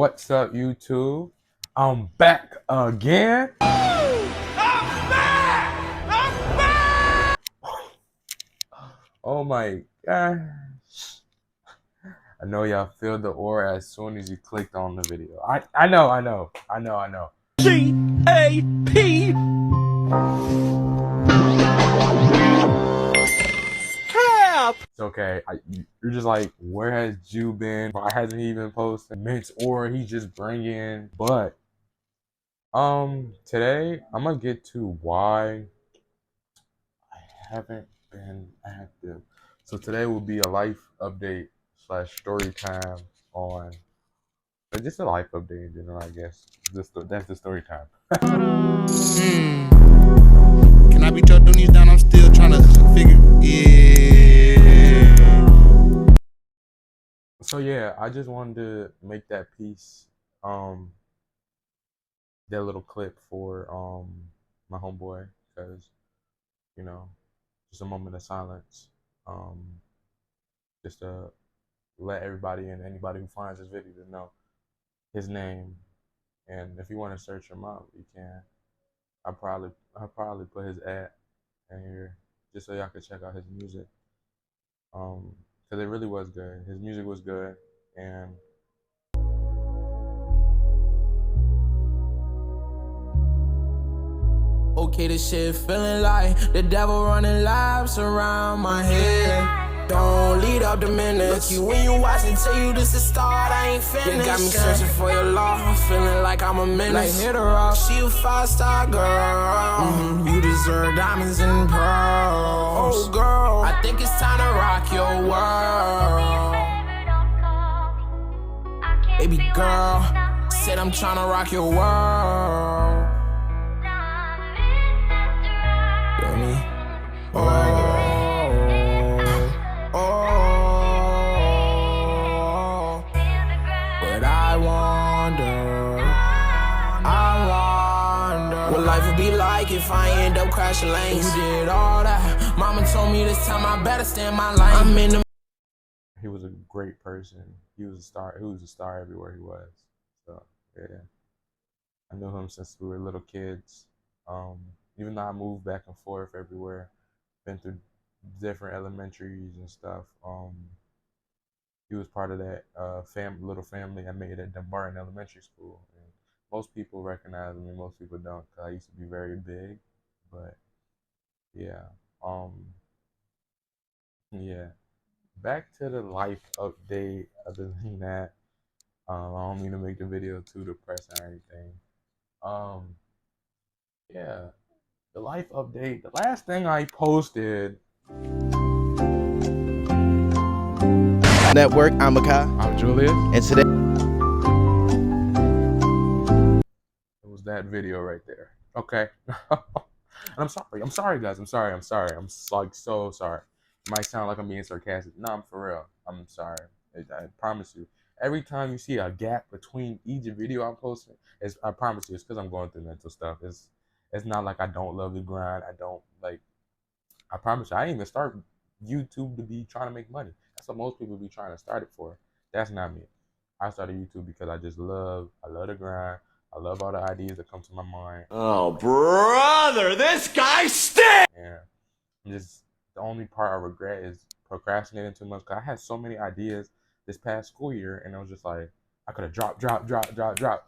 What's up, YouTube? I'm back again. Oh my gosh. I know y'all feel the aura as soon as you clicked on the video. I know. G-A-P. Cap. It's okay. You're just like, where has Jew been? Why hasn't he been posting Mint's aura? He's just bringing. But today I'm gonna get to why I haven't been active. So today will be a life update / story time on, but just a life update in general, I guess. That's the story time. Can I be jotting these down? I'm still trying to figure. Yeah. So yeah, I just wanted to make that piece, that little clip for my homeboy, because you know, just a moment of silence, just to let everybody and anybody who finds this video to know his name. And if you want to search him up, you can. I'll probably put his ad in here just so y'all can check out his music. Because it really was good. His music was good, and okay, this shit feeling like the devil running laps around my head. Don't lead up the minutes. Look you when you watch and tell you this is start, I ain't finished. You got me searching for your love, feeling like I'm a menace. Like hit her up, she a 5-star girl. You deserve diamonds and pearls. Oh girl, I think it's time to rock your world. Baby girl, said I'm trying to rock your world. Feel me? But I wonder what life would be like if I end up crashing lanes. You did all that. Mama told me this time I better stay in my lane. I'm in the. he was a great person. He was a star. He was a star everywhere he was. So yeah, I knew him since we were little kids. Even though I moved back and forth everywhere, been through different elementaries and stuff. He was part of that little family I made at Dumbarton Elementary School. And most people recognize me, most people don't, because I used to be very big. But yeah, yeah. Back to the life update. Other than that, I don't mean to make the video too depressing or anything. Yeah, the life update. The last thing I posted. Network, I'm Makai. I'm Julius. And today it was that video right there. Okay. And I'm sorry guys. I'm like so sorry. It might sound like I'm being sarcastic. No, I'm for real. I'm sorry. I promise you. Every time you see a gap between each video I'm posting, I promise you, it's because I'm going through mental stuff. It's not like I don't love the grind. I promise you, I didn't even start YouTube to be trying to make money. That's what most people be trying to start it for. That's not me. I started YouTube because I love the grind. I love all the ideas that come to my mind. Oh, brother, this guy stinks! And just the only part I regret is procrastinating too much, because I had so many ideas this past school year, and it was just like, I could have dropped.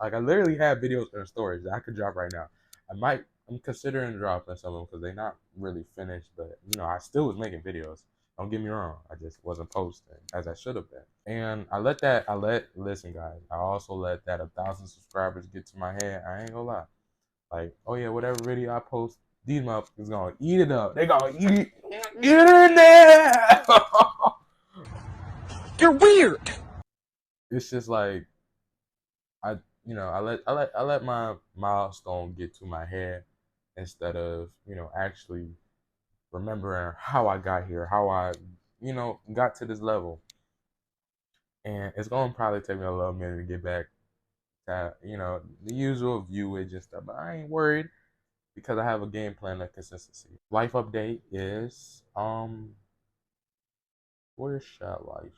Like, I literally have videos and stories that I could drop right now. I'm considering dropping some of them because they're not really finished, but I still was making videos. Don't get me wrong, I just wasn't posting as I should have been. And listen guys, I also let that 1,000 subscribers get to my head. I ain't gonna lie. Like, oh yeah, whatever video I post, these motherfuckers gonna eat it up. They gonna eat it. Get in there. You're weird. It's just like, I let my milestone get to my head instead of, actually remembering how I got here, how I, got to this level. And it's gonna probably take me a little minute to get back to, the usual viewage and stuff. But I ain't worried, because I have a game plan of consistency. Life update is, where shall I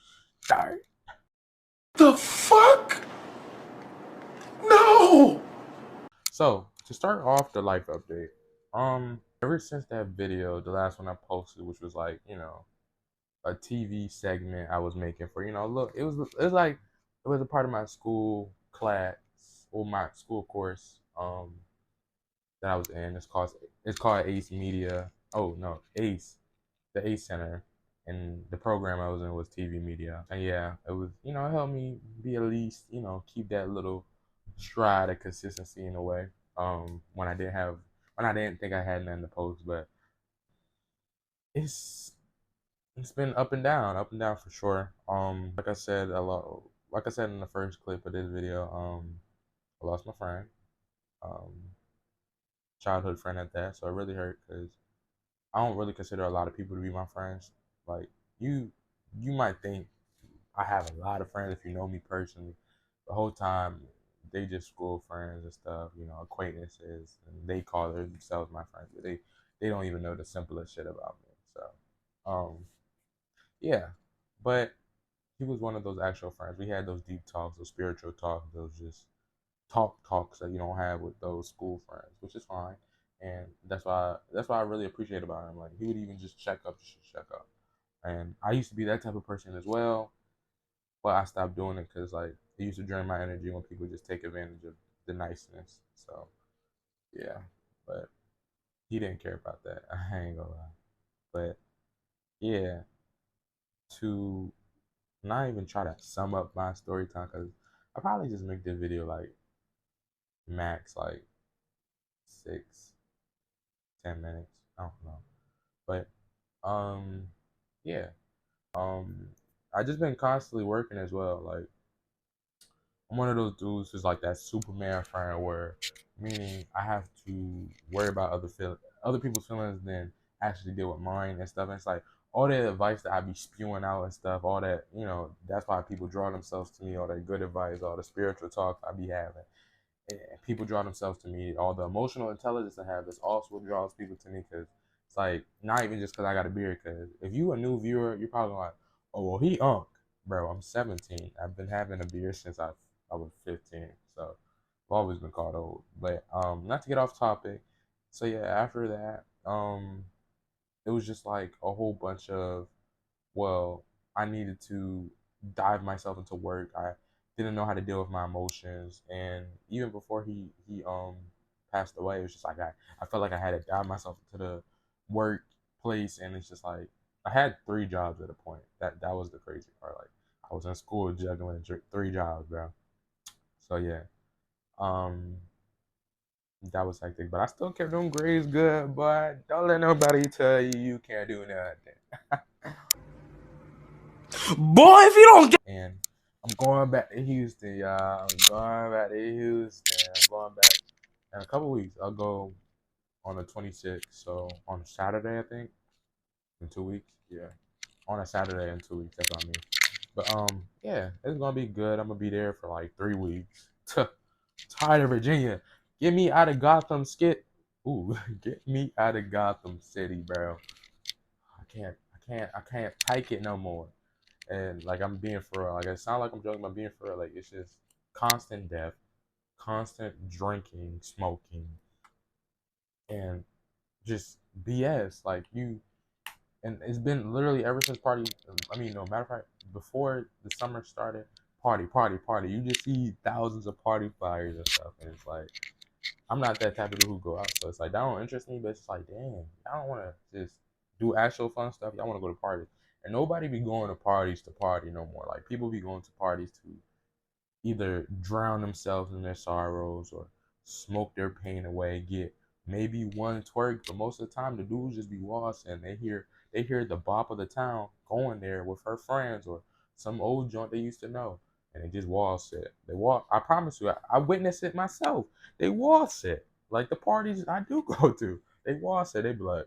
start? The fuck? So to start off the life update, ever since that video, the last one I posted, which was like, a TV segment I was making for, look, it was like it was a part of my school class or my school course that I was in. It's called Ace Media. Oh no, Ace, the Ace Center, and the program I was in was TV Media. And yeah, it was, it helped me be at least, keep that little stride of consistency in a way. When I didn't think I had nothing to post, but it's it's been up and down for sure. Like I said like I said in the first clip of this video, I lost my friend, um, childhood friend at that. So it really hurt because I don't really consider a lot of people to be my friends. Like you, you might think I have a lot of friends if you know me personally. The whole time they just school friends and stuff, acquaintances, and they call themselves my friends, but they don't even know the simplest shit about me. So, yeah, but he was one of those actual friends. We had those deep talks, those spiritual talks, those just talks that you don't have with those school friends, which is fine. And that's why I really appreciate about him. Like he would even just check up, just check up. And I used to be that type of person as well, but I stopped doing it because like it used to drain my energy when people just take advantage of the niceness. So yeah, but he didn't care about that. I ain't gonna lie. But yeah, to not even try to sum up my story time because I probably just make this video like max like 6, 10 minutes. I don't know, but yeah, um, I just been constantly working as well. Like I'm one of those dudes who's like that Superman friend where meaning I have to worry about other people's feelings than actually deal with mine and stuff. And it's like all that advice that I be spewing out and stuff, all that, that's why people draw themselves to me, all that good advice, all the spiritual talk I be having. And people draw themselves to me. All the emotional intelligence I have, this also draws people to me because it's like not even just because I got a beard. Because if you a new viewer, you're probably like, oh well, he unk, bro. I'm 17. I've been having a beard since I was 15. So I've always been called old. But not to get off topic. So yeah, after that, it was just like a whole bunch of well, I needed to dive myself into work. I didn't know how to deal with my emotions, and even before he passed away, it was just like I felt like I had to dive myself into the workplace, and it's just like I had 3 jobs at a point. That was the crazy part. Like I was in school juggling 3 jobs, bro. So yeah, um, that was hectic, but I still kept doing grades good. But don't let nobody tell you you can't do nothing. Boy, if you don't get. And I'm going back to Houston, y'all. I'm going back to Houston. I'm going back in a couple weeks. I'll go on the 26th. So on Saturday, I think, in 2 weeks. Yeah, on a Saturday in 2 weeks. That's what I mean. But yeah, it's gonna be good. I'm gonna be there for like 3 weeks. Tired of Virginia. Get me out of Gotham skit. Ooh, get me out of Gotham City, bro. I can't take it no more. And like I'm being for real. Like it sounds like I'm joking, but I'm being for real. Like it's just constant death, constant drinking, smoking, and just BS. Like you, and it's been literally ever since party. I mean, no matter of fact, before the summer started, party, party, party. You just see thousands of party flyers and stuff, and it's like I'm not that type of dude who go out. So it's like that don't interest me. But it's like, damn, I don't want to just do actual fun stuff. Y'all want to go to parties, and nobody be going to party no more. Like people be going to parties to either drown themselves in their sorrows or smoke their pain away, get maybe one twerk, but most of the time the dudes just be lost and they hear the bop of the town going there with her friends or some old joint they used to know. And they just wall sit. They walk. I promise you, I witnessed it myself. They wall sit. Like the parties I do go to, they wall sit. They be like,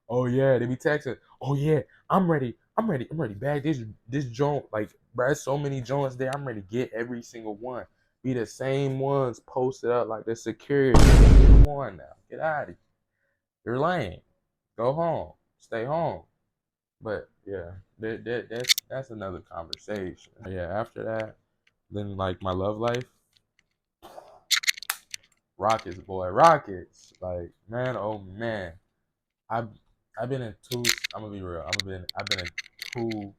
oh yeah, they be texting. Oh yeah, I'm ready. I'm ready. Bag this joint. Like, bro, there's so many joints there. I'm ready to get every single one. Be the same ones posted up like the security. Come on now, get out of here. You're lame. Go home. Stay home. But yeah, that's another conversation. Yeah, after that, then like my love life. Rockets, boy, Rockets. Like, man, oh man, I've I've been in two. I'm gonna be real. I've been in two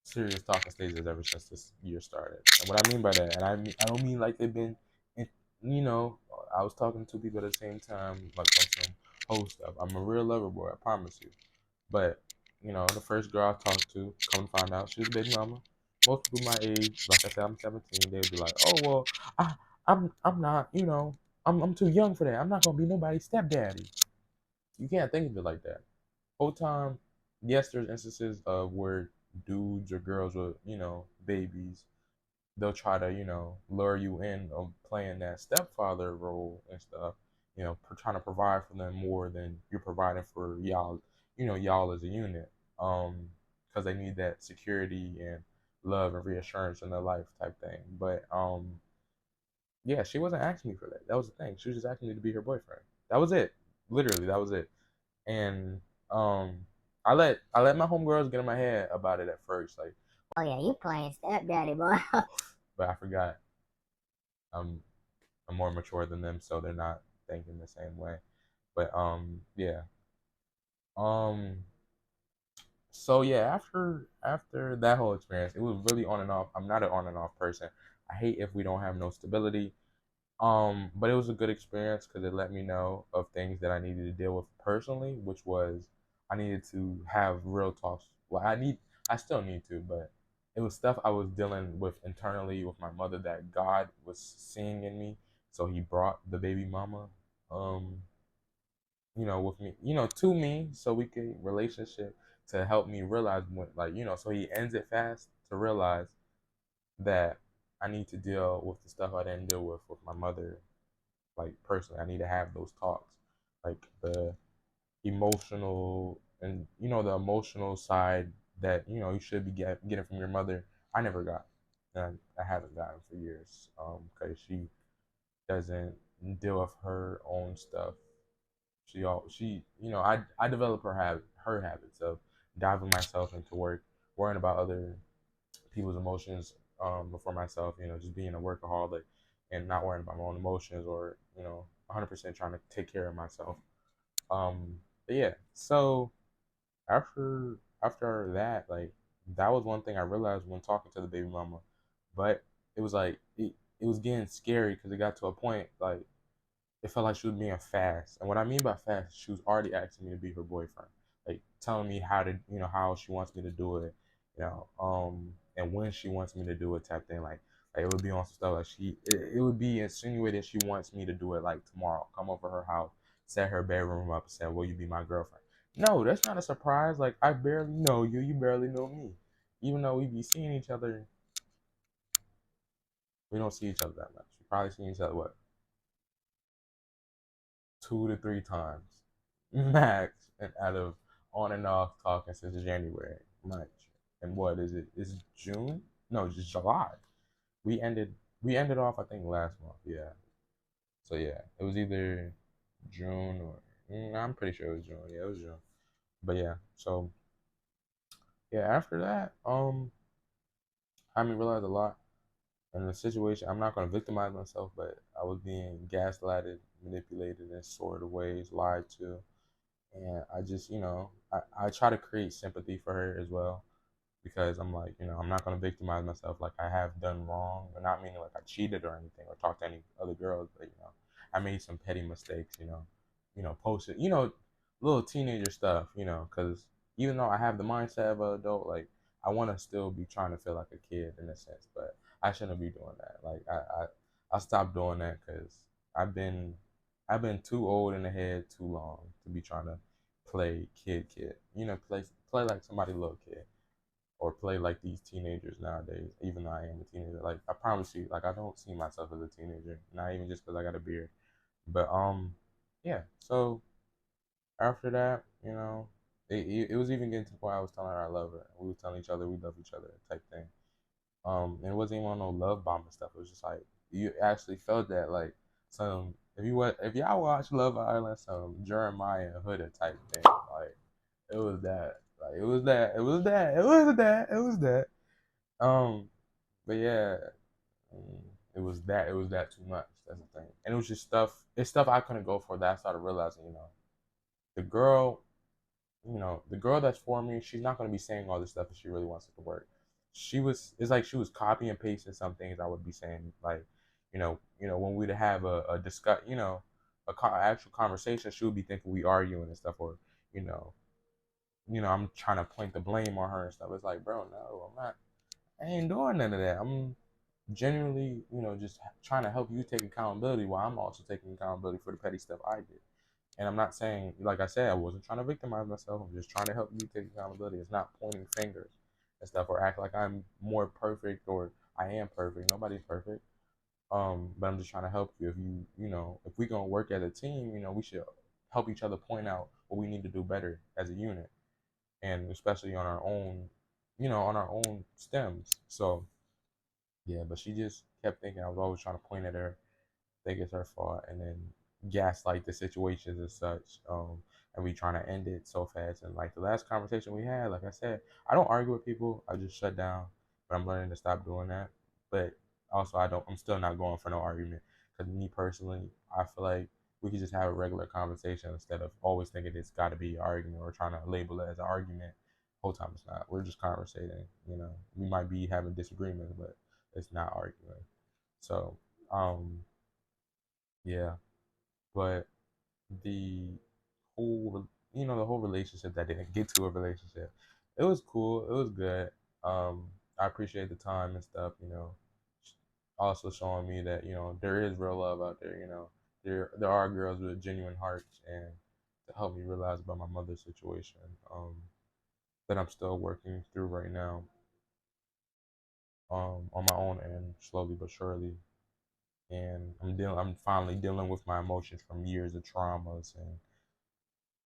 serious talking stages ever since this year started. And what I mean by that, and I don't mean like they've been, in, you know, I was talking to people at the same time, like on some whole stuff. I'm a real lover boy, I promise you. But the first girl I talked to, come to find out, she was a baby mama. Most people my age, like I said, I'm 17. They'd be like, "Oh well, I'm not, I'm too young for that. I'm not gonna be nobody's stepdaddy." You can't think of it like that. Whole time, yes, there's instances of where dudes or girls with, babies, they'll try to, lure you in of playing that stepfather role and stuff, trying to provide for them more than you're providing for y'all, y'all as a unit. Because they need that security and love and reassurance in their life type thing. But yeah, she wasn't asking me for that. That was the thing. She was just asking me to be her boyfriend. That was it. Literally, that was it. And um, I let my homegirls get in my head about it at first, like, Oh yeah, you playing stepdaddy, boy. but I forgot I'm I'm more mature than them, so they're not thinking the same way. But yeah. Um, so yeah, after that whole experience, it was really on and off. I'm not an on and off person. I hate if we don't have no stability. But it was a good experience because it let me know of things that I needed to deal with personally, which was I needed to have real talks. Well, I still need to, but it was stuff I was dealing with internally with my mother that God was seeing in me. So He brought the baby mama, um, with me, to me, so we could relationship to help me realize when, like, so He ends it fast to realize that I need to deal with the stuff I didn't deal with my mother, like personally. I need to have those talks, like the emotional and the emotional side that you should be getting from your mother. I never got, and I haven't gotten for years, because she doesn't deal with her own stuff. She I develop her habits of diving myself into work, worrying about other people's emotions, before myself. Just being a workaholic and not worrying about my own emotions, or 100% trying to take care of myself. But yeah, so after that, like, that was one thing I realized when talking to the baby mama. But it was like it was getting scary because it got to a point like it felt like she was being fast. And what I mean by fast, she was already asking me to be her boyfriend, like telling me how to, how she wants me to do it, and when she wants me to do it, type thing. Like it would be on some stuff like it would be insinuated she wants me to do it like tomorrow, come over her house, set her bedroom up, and say, "Will you be my girlfriend?" No, that's not a surprise. Like, I barely know you, you barely know me. Even though we be seeing each other, we don't see each other that much. We probably see each other what, 2 to 3 times max, and out of on and off talking since January, March, and what is it? Is it June? No, it's just July. We ended off, I think, last month. Yeah. So yeah, it was either June or I'm pretty sure it was June. Yeah, it was June. But yeah, so yeah, after that, I mean, realized a lot in the situation. I'm not gonna victimize myself, but I was being gaslighted, manipulated in sort of ways, lied to. And I just, I try to create sympathy for her as well, because I'm like, I'm not gonna victimize myself like I have done wrong, or not meaning like I cheated or anything or talked to any other girls, but I made some petty mistakes, posted, little teenager stuff, because even though I have the mindset of an adult, like, I want to still be trying to feel like a kid in a sense, but I shouldn't be doing that. Like, I stopped doing that because I've been I've been too old in the head too long to be trying to play kid, play like somebody little kid, or play like these teenagers nowadays. Even though I am a teenager, like, I promise you, like, I don't see myself as a teenager, not even just because I got a beard. But yeah. So after that, it was even getting to the point I was telling her I love her. We were telling each other we love each other, type thing. And it wasn't even on no love bombing stuff. It was just like you actually felt that, like, some if y'all watch Love Island, some Jeremiah Hood type thing. Like, it was that. Like, it was that. It was that. It was that. It was that. But yeah. it was that too much. That's the thing. And it was just stuff. It's stuff I couldn't go for that I started realizing. The girl, the girl that's for me, she's not gonna be saying all this stuff if she really wants it to work. It's like she was copy and pasting some things I would be saying, like, when we'd have a discuss, actual conversation, she would be thinking we arguing and stuff, or, you know, I'm trying to point the blame on her and stuff. It's like, bro, no, I'm not. I ain't doing none of that. I'm genuinely, just trying to help you take accountability while I'm also taking accountability for the petty stuff I did. And I'm not saying, like I said, I wasn't trying to victimize myself. I'm just trying to help you take accountability. It's not pointing fingers and stuff or act like I'm more perfect or I am perfect. Nobody's perfect. But I'm just trying to help you. If we gonna work as a team, we should help each other point out what we need to do better as a unit, and especially on our own stems. So yeah, but she just kept thinking I was always trying to point at her, think it's her fault, and then gaslight the situations and such. And we trying to end it so fast. And like the last conversation we had, like I said, I don't argue with people. I just shut down. But I'm learning to stop doing that. But also, I'm still not going for no argument. Because me personally, I feel like we could just have a regular conversation instead of always thinking it's got to be an argument or trying to label it as an argument. Whole time it's not. We're just conversating. We might be having disagreements, but it's not arguing. So, yeah. But the the whole relationship that didn't get to a relationship, it was cool. It was good. I appreciate the time and stuff. Also showing me that there is real love out there. There are girls with genuine hearts, and to help me realize about my mother's situation, that I'm still working through right now, on my own end, slowly but surely. And I'm finally dealing with my emotions from years of traumas and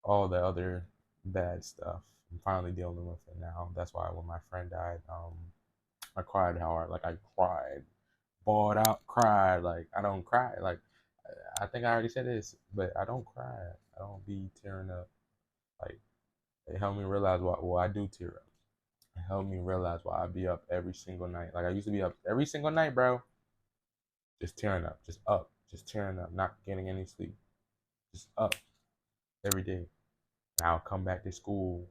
all the other bad stuff. I'm finally dealing with it now. That's why when my friend died, I cried hard. Like I cried, bawled out, cried. Like I don't cry. Like I think I already said this, but I don't cry. I don't be tearing up. Like it helped me realize why. Well, I do tear up. It helped me realize why I be up every single night. Like I used to be up every single night, bro. Just tearing up, just up, just tearing up, not getting any sleep, just up every day. And I'll come back to school,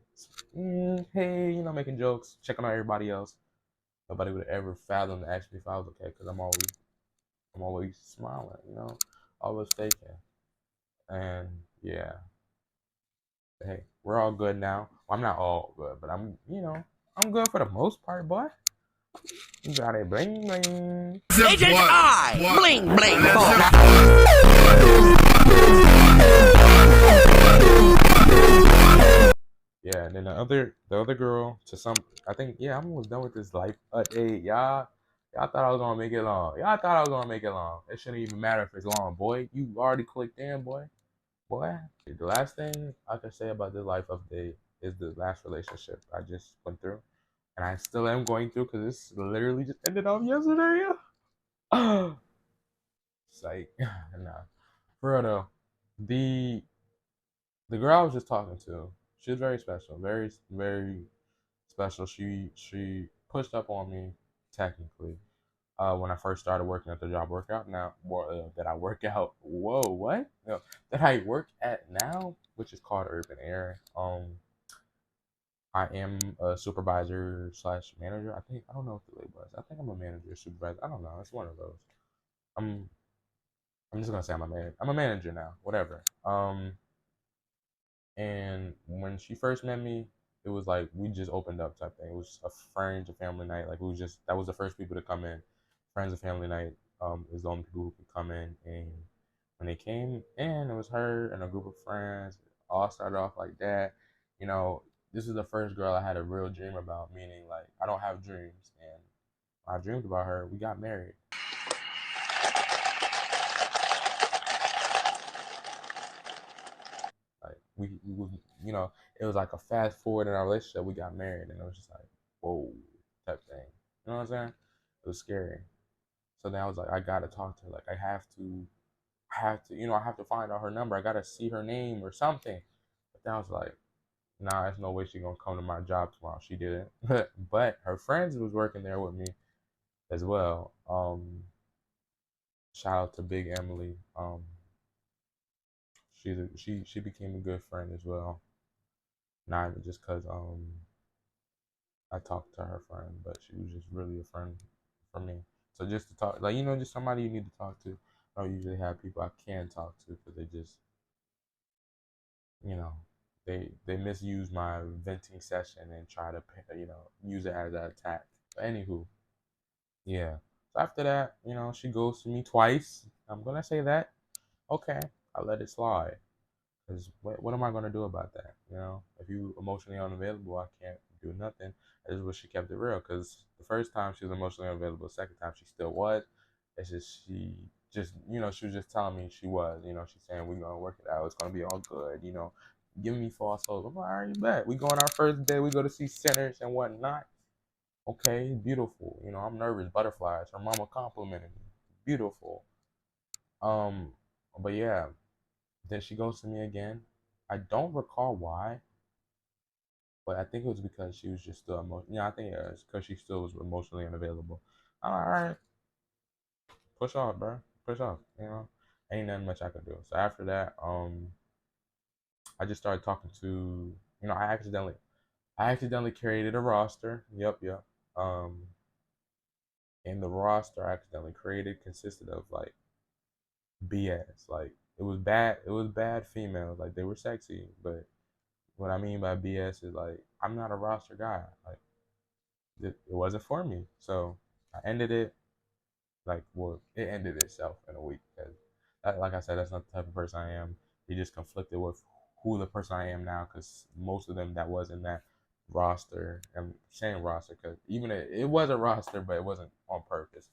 hey, making jokes, checking on everybody else. Nobody would ever fathom to ask me if I was okay, because I'm always smiling, always faking. And yeah, hey, we're all good now. Well, I'm not all good, but I'm good for the most part, boy. You got it, bling bling. Agent I, bling bling Yeah, and then the other girl I think, yeah, I'm almost done with this life update, y'all thought I was gonna make it long. Y'all thought I was gonna make it long. It shouldn't even matter if it's long, boy. You already clicked in, boy. The last thing I can say about this life update is the last relationship I just went through, and I still am going through because this literally just ended off yesterday. Psych, nah. For real though, the the girl I was just talking to, she was very special, very very special. She pushed up on me technically, when I first started working at the job workout now, that I work out. Whoa, what? No, that I work at now, which is called Urban Air. I am a supervisor slash manager. I don't know what the label is. I think I'm a manager, supervisor. I don't know. It's one of those. I'm I'm just gonna say I'm a man. I'm a manager now. Whatever. And when she first met me, it was like we just opened up type thing. It was a friends and family night. Like we was just that was the first people to come in. Friends and family night is the only people who could come in. And when they came in, it was her and a group of friends. All started off like that. You know, this is the first girl I had a real dream about. Meaning, like I don't have dreams, and I dreamed about her. We got married. Like it was like a fast forward in our relationship. We got married, and it was just like, whoa, type thing. You know what I'm saying? It was scary. So then I was like, I gotta talk to her. Like I have to find out her number. I gotta see her name or something. But then I was like, nah, there's no way she's gonna come to my job tomorrow. She didn't. But her friends was working there with me as well. shout out to Big Emily. She became a good friend as well. Not even just cause I talked to her friend, but she was just really a friend for me. So just to talk, like just somebody you need to talk to. I don't usually have people I can talk to because they just you know they misuse my venting session and try to use it as an attack. But anywho, yeah. So after that, she goes to me twice. I'm gonna say that. Okay, I let it slide. Because what am I going to do about that? If you emotionally unavailable, I can't do nothing. I just wish she kept it real. Because the first time she was emotionally unavailable, the second time she still was. It's just she was just telling me she was. She's saying we're gonna work it out. It's gonna be all good. Giving me false hope. I'm like, all right, bet. We go on our first day. We go to see sinners and whatnot. Okay, beautiful. I'm nervous. Butterflies. Her mama complimented me. Beautiful. Um, but yeah, then she goes to me again. I don't recall why, but I think it was because she was just still emotional. Yeah, I think it was because she still was emotionally unavailable. I'm like, all right, push off, bro. Push off. Ain't nothing much I could do. So after that, I just started talking to. I accidentally created a roster. Yep, yep. Um, and the roster I accidentally created consisted of like BS. Like it was bad. It was bad females. Like they were sexy, but what I mean by BS is like I'm not a roster guy. Like it wasn't for me. So I ended it. It ended itself in a week. Cause like I said, that's not the type of person I am. It just conflicted with who the person I am now. Cause most of them that was in that roster, I'm saying roster, cause even it was a roster, but it wasn't on purpose.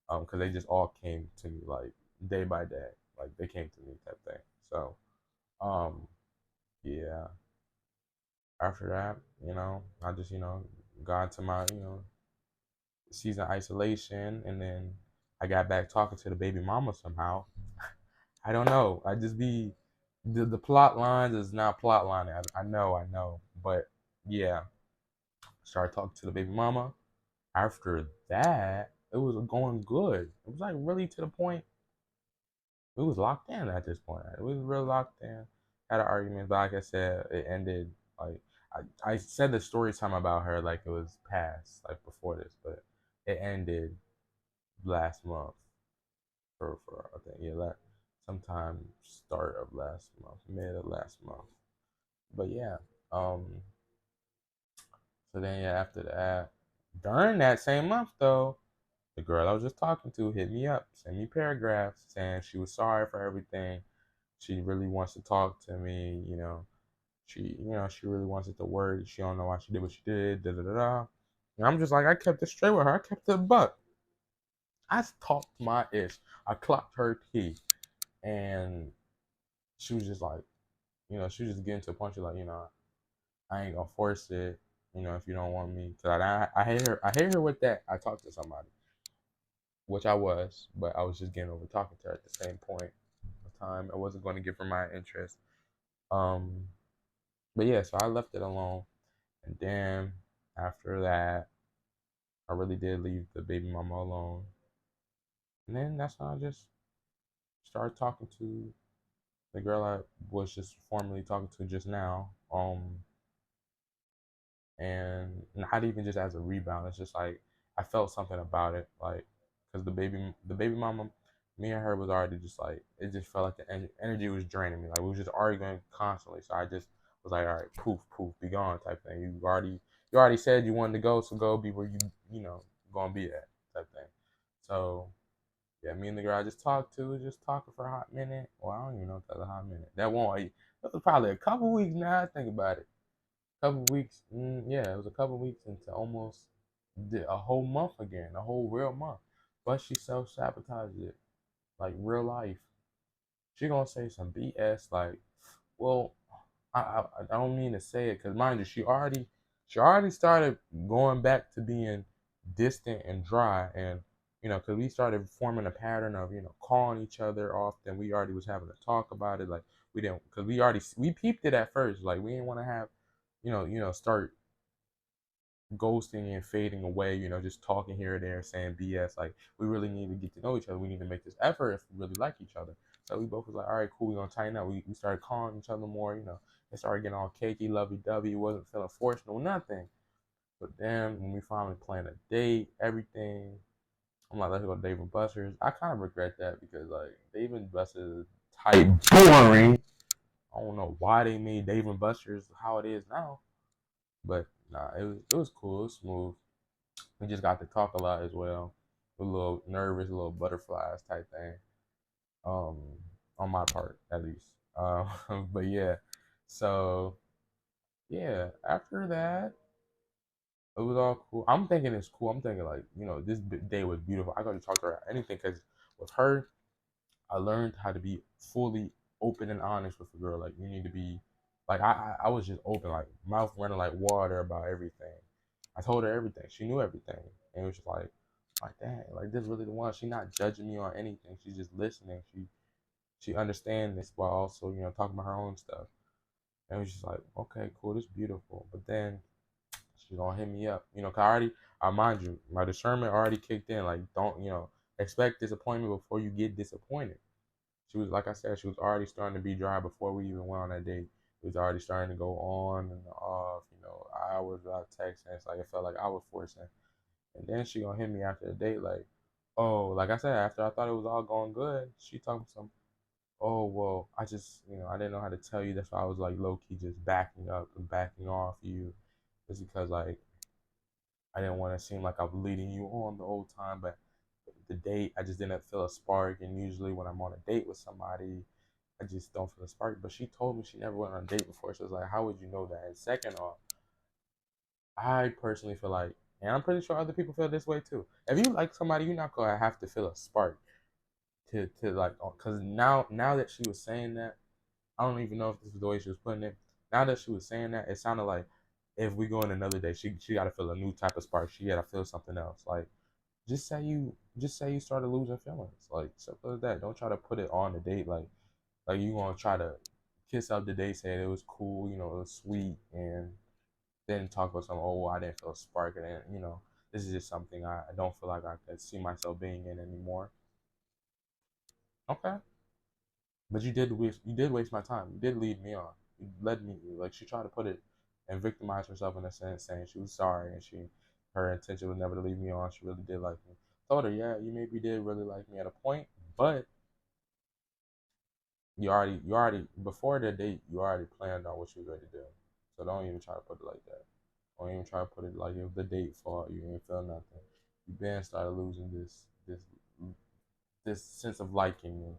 Cause they just all came to me like day by day. Like they came to me type thing. So, um, yeah. After that, I just, got into my, season isolation, and then I got back talking to the baby mama somehow. I don't know. I just be the plot lines is not plot line. I know, but yeah. Started talking to the baby mama. After that, it was going good. It was like really to the point. It was locked in at this point. It was real locked in. Had an argument, but like I said, it ended like I said the story time about her like it was past, like before this, but it ended last month for I think sometime start of last month, mid of last month. But yeah, um, so then yeah, after that, during that same month though, the girl I was just talking to hit me up, sent me paragraphs saying she was sorry for everything. She really wants to talk to me, she really wants it to work. She don't know why she did what she did, da da da da. And I'm just like, I kept it straight with her. I kept it a buck. I talked my ish. I clocked her key. And she was just like, she was just getting to a point. She's like, I ain't gonna force it. If you don't want me, cause I hate her. I hate her with that. I talked to somebody, which I was, but I was just getting over talking to her at the same point of time. I wasn't going to give her my interest. Um, but yeah, so I left it alone. And then after that, I really did leave the baby mama alone. And then that's when I just started talking to the girl I was just formally talking to just now. And not even just as a rebound. It's just like I felt something about it, like because the baby mama, me and her was already just like it just felt like the energy was draining me. Like we was just arguing constantly. So I just was like, all right, poof, poof, be gone, type thing. You already said you wanted to go, so go be where you gonna be at, type thing. So yeah, me and the girl I just talked to was just talking for a hot minute. Well, I don't even know if that's a hot minute. That was probably a couple weeks now. I think about it, couple weeks. Yeah, it was a couple weeks into almost a whole month again, a whole real month. But she self sabotaged it, like real life. She gonna say some BS like, well, I don't mean to say it because mind you, she already started going back to being distant and dry, and because we started forming a pattern of calling each other often. We already was having to talk about it, like we didn't because we peeped it at first, like we didn't want to have start ghosting and fading away, just talking here and there, saying BS. Like, we really need to get to know each other. We need to make this effort if we really like each other. So we both was like, all right, cool, we're gonna tighten up. We started calling each other more, It started getting all cakey, lovey-dovey. It wasn't feeling forced, no nothing. But then when we finally planned a date, everything, I'm like, let's go to Dave and Buster's. I kind of regret that because like Dave and Buster's is type boring. I don't know why they made Dave and Buster's how it is now, but nah, it was cool. It was smooth. We just got to talk a lot as well. A little nervous, a little butterflies type thing. Um, on my part at least. But yeah, so yeah. After that, it was all cool. I'm thinking it's cool. I'm thinking like this day was beautiful. I got to talk to her anything because with her, I learned how to be fully open and honest with a girl. Like you need to be, like I was just open, like mouth running like water about everything. I told her everything. She knew everything, and it was just like dang, like this really the one. She's not judging me on anything. She's just listening. She understands this while also talking about her own stuff. And it was just like okay, cool, this is beautiful. But then she's gonna hit me up, 'cause I mind you, my discernment already kicked in. Like don't expect disappointment before you get disappointed. She was, like I said, she was already starting to be dry before we even went on that date. It was already starting to go on and off, hours without texting. It's like it felt like I was forcing. And then she gonna hit me after the date, like, oh, like I said, after I thought it was all going good, she talking some, oh, well, I just, I didn't know how to tell you. That's why I was like low key just backing up and backing off you. It's because like I didn't want to seem like I was leading you on the whole time, but the date, I just didn't feel a spark. And usually when I'm on a date with somebody, I just don't feel a spark. But she told me she never went on a date before. So it's like, how would you know that? And second off, I personally feel like, and I'm pretty sure other people feel this way too. If you like somebody, you're not gonna have to feel a spark to like, because now that she was saying that, I don't even know if this was the way she was putting it. Now that she was saying that, it sounded like if we go on another day, she got to feel a new type of spark. She got to feel something else. Like just say you started losing feelings. Like simple as that. Don't try to put it on the date like you gonna try to kiss up the date, saying it was cool, it was sweet, and then talk about something. Oh, I didn't feel a spark, and this is just something I don't feel like I could see myself being in anymore. Okay, but you did waste my time. You did lead me on. You led me like she tried to put it and victimize herself in a sense, saying she was sorry and her intention was never to leave me on. She really did like me. Told her, yeah, you maybe did really like me at a point, but you already before the date you already planned on what you were going to do. So don't even try to put it like that. Don't even try to put it like if the date fault you didn't feel nothing. You then started losing this sense of liking me.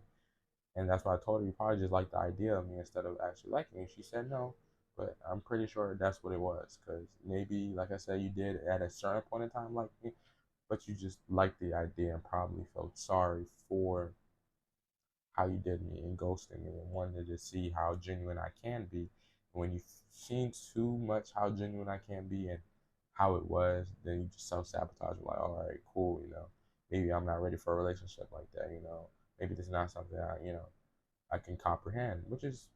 And that's why I told her you probably just like the idea of me instead of actually liking me. She said no, but I'm pretty sure that's what it was. Because maybe, like I said, you did at a certain point in time like me, but you just liked the idea and probably felt sorry for how you did me and ghosting me and wanted to see how genuine I can be. When you've seen too much how genuine I can be and how it was, then you just self sabotage. Like, all right, cool, maybe I'm not ready for a relationship like that. Maybe this is not something I can comprehend, which is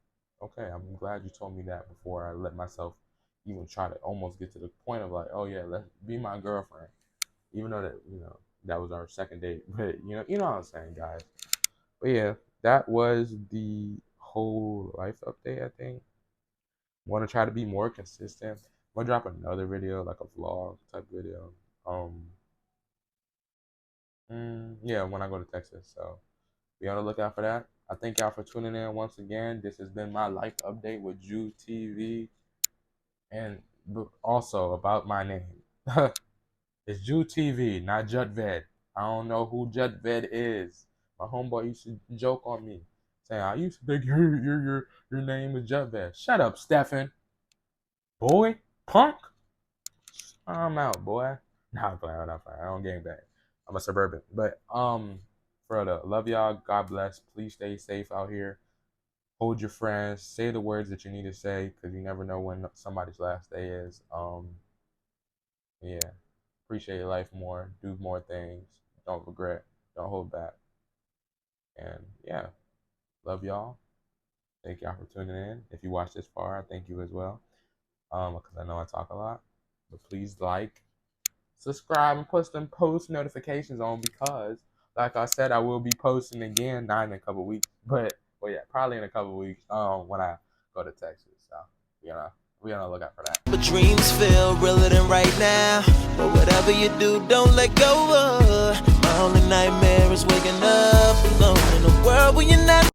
okay. I'm glad you told me that before I let myself even try to almost get to the point of like, oh yeah, let's be my girlfriend, even though that that was our second date. But you know what I'm saying, guys. But yeah, that was the whole life update. I think want to try to be more consistent. I'm gonna drop another video, like a vlog type video. Um, yeah, when I go to Texas. So be on the lookout for that. I thank y'all for tuning in once again. This has been my life update with Jew TV, and also about my name. It's Jew TV, not Jutved. I don't know who Jutved is. My homeboy used to joke on me, saying I used to think your name is Jutved. Shut up, Stefan. Boy, punk. I'm out, boy. Nah, I'm playing. Not playing. I don't gang bang. I'm a suburban. But further, love y'all. God bless. Please stay safe out here. Hold your friends. Say the words that you need to say, because you never know when somebody's last day is. Yeah. Appreciate your life more. Do more things. Don't regret. Don't hold back. And yeah, love y'all. Thank y'all for tuning in. If you watched this far, I thank you as well. Because I know I talk a lot. But please like, subscribe, and put them post notifications on because, like I said, I will be posting again, not in a couple weeks, but well, yeah, probably in a couple weeks. When I go to Texas, so we gonna look out for that. But dreams feel realer than right now. But whatever you do, don't let go of.